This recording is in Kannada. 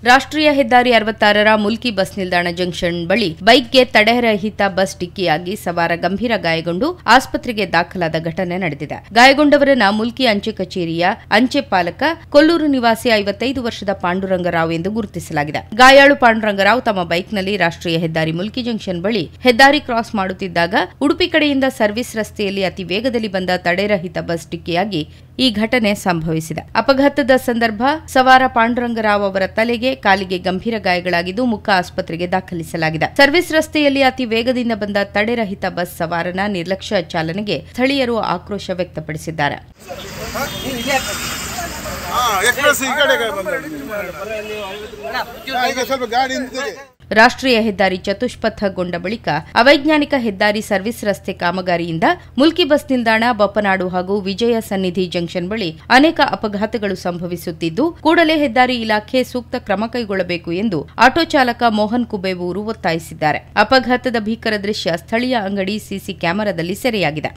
ರಾಷ್ಟ್ರೀಯ ಹೆದ್ದಾರಿ 66ರ ಮುಲ್ಕಿ ಬಸ್ ನಿಲ್ದಾಣ ಜಂಕ್ಷನ್ ಬಳಿ ಬೈಕ್ಗೆ ತಡೆರಹಿತ ಬಸ್ ಡಿಕ್ಕಿಯಾಗಿ ಸವಾರ ಗಂಭೀರ ಗಾಯಗೊಂಡು ಆಸ್ಪತ್ರೆಗೆ ದಾಖಲಾದ ಘಟನೆ ನಡೆದಿದೆ. ಗಾಯಗೊಂಡವರನ್ನ ಮುಲ್ಕಿ ಅಂಚೆ ಕಚೇರಿಯ ಅಂಚೆ ಪಾಲಕ ಕೊಲ್ಲೂರು ನಿವಾಸಿ 55 ವರ್ಷದ ಪಾಂಡುರಂಗರಾವ್ ಎಂದು ಗುರುತಿಸಲಾಗಿದೆ. ಗಾಯಾಳು ಪಾಂಡುರಂಗರಾವ್ ತಮ್ಮ ಬೈಕ್ನಲ್ಲಿ ರಾಷ್ಟ್ರೀಯ ಹೆದ್ದಾರಿ ಮುಲ್ಕಿ ಜಂಕ್ಷನ್ ಬಳಿ ಹೆದ್ದಾರಿ ಕ್ರಾಸ್ ಮಾಡುತ್ತಿದ್ದಾಗ ಉಡುಪಿ ಕಡೆಯಿಂದ ಸರ್ವಿಸ್ ರಸ್ತೆಯಲ್ಲಿ ಅತಿ ವೇಗದಲ್ಲಿ ಬಂದ ತಡೆರಹಿತ ಬಸ್ ಡಿಕ್ಕಿಯಾಗಿ ಈ ಘಟನೆ ಸಂಭವಿಸಿದೆ. ಅಪಘಾತದ ಸಂದರ್ಭ ಸವಾರ ಪಾಂಡುರಂಗರಾವ್ ಅವರ ತಲೆಗೆ, ಕಾಲಿಗೆ ಗಂಭೀರ ಗಾಯಗಳಾಗಿದ್ದು ಮುಖ ಆಸ್ಪತ್ರೆಗೆ ದಾಖಲಿಸಲಾಗಿದೆ. ಸರ್ವಿಸ್ ರಸ್ತೆಯಲ್ಲಿ ಅತಿ ವೇಗದಿಂದ ಬಂದ ತಡೆರಹಿತ ಬಸ್ ಸವಾರನ ನಿರ್ಲಕ್ಷ್ಯ ಚಾಲನೆಗೆ ಸ್ಥಳೀಯರು ಆಕ್ರೋಶ ವ್ಯಕ್ತಪಡಿಸಿದ್ದಾರೆ. ರಾಷ್ಟ್ರೀಯ ಹೆದ್ದಾರಿ ಚತುಷ್ಪಥಗೊಂಡ ಬಳಿಕ ಅವೈಜ್ಞಾನಿಕ ಹೆದ್ದಾರಿ ಸರ್ವಿಸ್ ರಸ್ತೆ ಕಾಮಗಾರಿಯಿಂದ ಮುಲ್ಕಿ ಬಸ್ ನಿಲ್ದಾಣ, ಬಪ್ಪನಾಡು ಹಾಗೂ ವಿಜಯ ಸನ್ನಿಧಿ ಜಂಕ್ಷನ್ ಬಳಿ ಅನೇಕ ಅಪಘಾತಗಳು ಸಂಭವಿಸುತ್ತಿದ್ದು, ಕೂಡಲೇ ಹೆದ್ದಾರಿ ಇಲಾಖೆ ಸೂಕ್ತ ಕ್ರಮ ಕೈಗೊಳ್ಳಬೇಕು ಎಂದು ಆಟೋ ಚಾಲಕ ಮೋಹನ್ ಕುಬೇವೂರು ಒತ್ತಾಯಿಸಿದ್ದಾರೆ. ಅಪಘಾತದ ಭೀಕರ ದೃಶ್ಯ ಸ್ಥಳೀಯ ಅಂಗಡಿ ಸಿಸಿ ಕ್ಯಾಮೆರಾದಲ್ಲಿ ಸೆರೆಯಾಗಿದೆ.